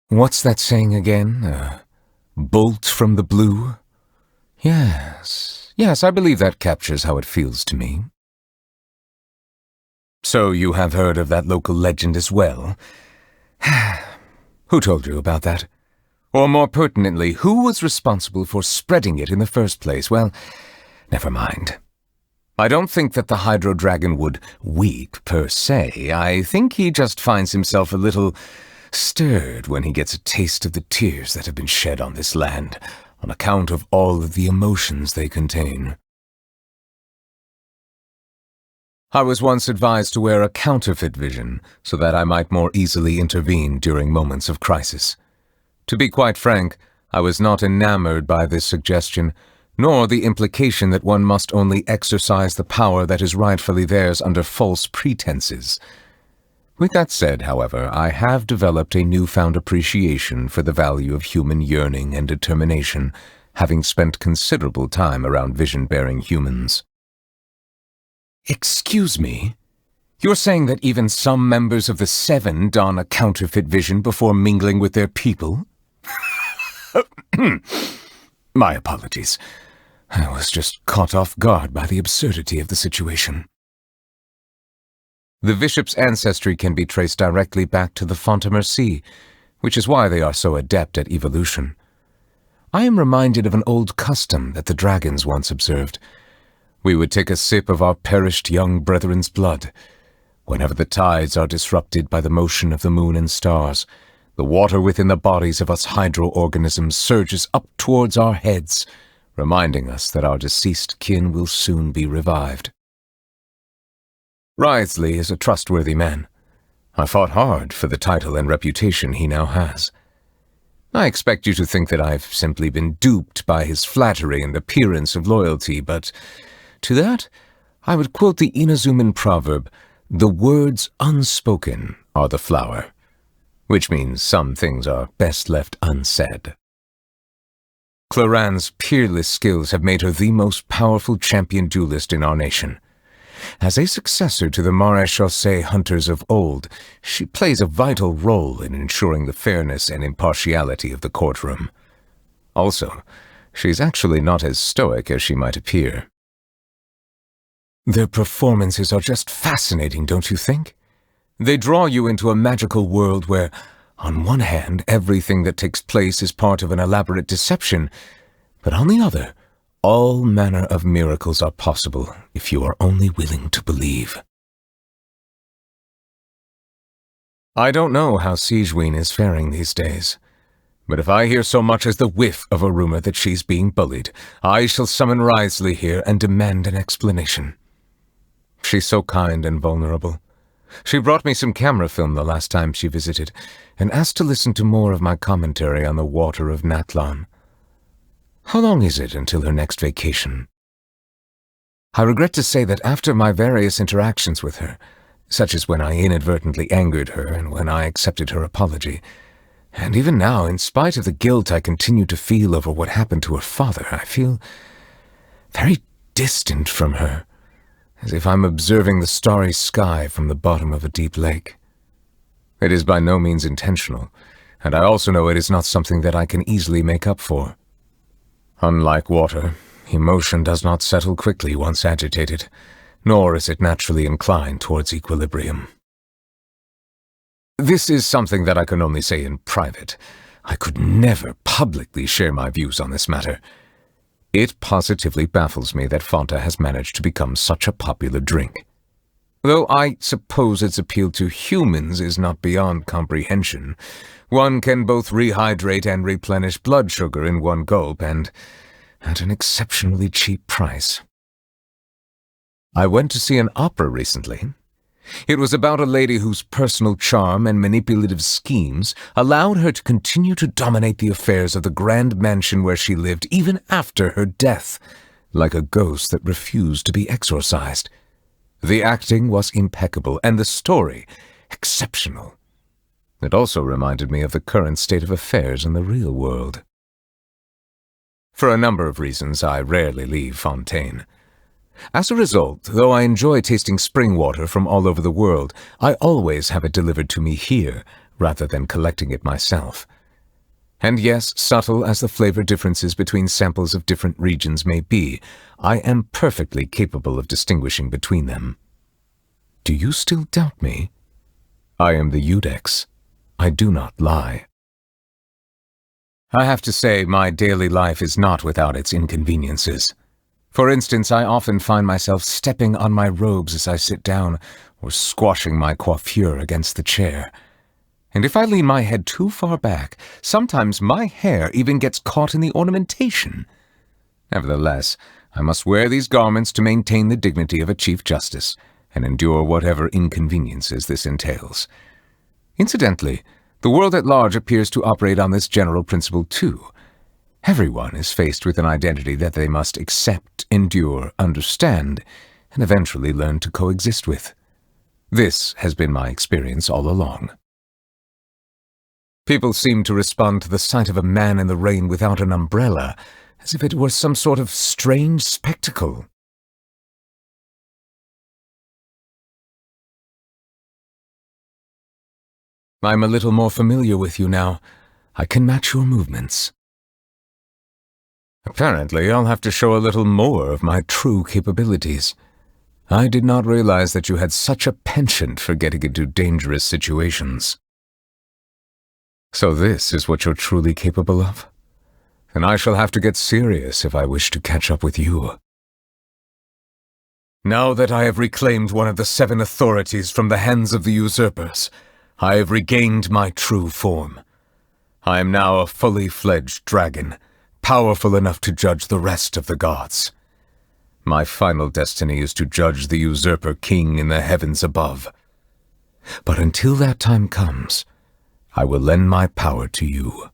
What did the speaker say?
What's that saying again? Bolt from the blue? Yes, I believe that captures how it feels to me. So you have heard of that local legend as well? Who told you about that? Or more pertinently, who was responsible for spreading it in the first place? Well, never mind. I don't think that the Hydro Dragon would weep, per se. I think he just finds himself a little stirred when he gets a taste of the tears that have been shed on this land, on account of all of the emotions they contain. I was once advised to wear a counterfeit vision so that I might more easily intervene during moments of crisis. To be quite frank, I was not enamored by this suggestion, nor the implication that one must only exercise the power that is rightfully theirs under false pretenses. With that said, however, I have developed a newfound appreciation for the value of human yearning and determination, having spent considerable time around vision-bearing humans. Excuse me? You're saying that even some members of the Seven don a counterfeit vision before mingling with their people? My apologies. I was just caught off guard by the absurdity of the situation. The bishop's ancestry can be traced directly back to the Fontamer Sea, which is why they are so adept at evolution. I am reminded of an old custom that the dragons once observed. We would take a sip of our perished young brethren's blood. Whenever the tides are disrupted by the motion of the moon and stars, the water within the bodies of us hydro-organisms surges up towards our heads, reminding us that our deceased kin will soon be revived. Wriothesley is a trustworthy man. I fought hard for the title and reputation he now has. I expect you to think that I've simply been duped by his flattery and appearance of loyalty, but to that, I would quote the Inazuman proverb, "The words unspoken are the flower," which means some things are best left unsaid. Clorinde's peerless skills have made her the most powerful champion duelist in our nation. As a successor to the Maréchaussée hunters of old, she plays a vital role in ensuring the fairness and impartiality of the courtroom. Also, she's actually not as stoic as she might appear. Their performances are just fascinating, don't you think? They draw you into a magical world where, on one hand, everything that takes place is part of an elaborate deception, but on the other, all manner of miracles are possible if you are only willing to believe. I don't know how Sigewinne is faring these days, but if I hear so much as the whiff of a rumor that she's being bullied, I shall summon Wriothesley here and demand an explanation. She's so kind and vulnerable. She brought me some camera film the last time she visited, and asked to listen to more of my commentary on the water of Natlan. How long is it until her next vacation? I regret to say that after my various interactions with her, such as when I inadvertently angered her and when I accepted her apology, and even now, in spite of the guilt I continue to feel over what happened to her father, I feel very distant from her, as if I'm observing the starry sky from the bottom of a deep lake. It is by no means intentional, and I also know it is not something that I can easily make up for. Unlike water, emotion does not settle quickly once agitated, nor is it naturally inclined towards equilibrium. This is something that I can only say in private. I could never publicly share my views on this matter. It positively baffles me that Fanta has managed to become such a popular drink. Though I suppose its appeal to humans is not beyond comprehension. One can both rehydrate and replenish blood sugar in one gulp, and at an exceptionally cheap price. I went to see an opera recently. It was about a lady whose personal charm and manipulative schemes allowed her to continue to dominate the affairs of the grand mansion where she lived even after her death, like a ghost that refused to be exorcised. The acting was impeccable, and the story exceptional. It also reminded me of the current state of affairs in the real world. For a number of reasons, I rarely leave Fontaine. As a result, though I enjoy tasting spring water from all over the world, I always have it delivered to me here, rather than collecting it myself. And yes, subtle as the flavor differences between samples of different regions may be, I am perfectly capable of distinguishing between them. Do you still doubt me? I am the Iudex. I do not lie. I have to say, my daily life is not without its inconveniences. For instance, I often find myself stepping on my robes as I sit down, or squashing my coiffure against the chair. And if I lean my head too far back, sometimes my hair even gets caught in the ornamentation. Nevertheless, I must wear these garments to maintain the dignity of a Chief Justice, and endure whatever inconveniences this entails. Incidentally, the world at large appears to operate on this general principle too. Everyone is faced with an identity that they must accept, endure, understand, and eventually learn to coexist with. This has been my experience all along. People seem to respond to the sight of a man in the rain without an umbrella, as if it were some sort of strange spectacle. I'm a little more familiar with you now. I can match your movements. Apparently, I'll have to show a little more of my true capabilities. I did not realize that you had such a penchant for getting into dangerous situations. So this is what you're truly capable of? Then I shall have to get serious if I wish to catch up with you. Now that I have reclaimed one of the 7 authorities from the hands of the usurpers, I have regained my true form. I am now a fully fledged dragon, powerful enough to judge the rest of the gods. My final destiny is to judge the usurper king in the heavens above. But until that time comes, I will lend my power to you.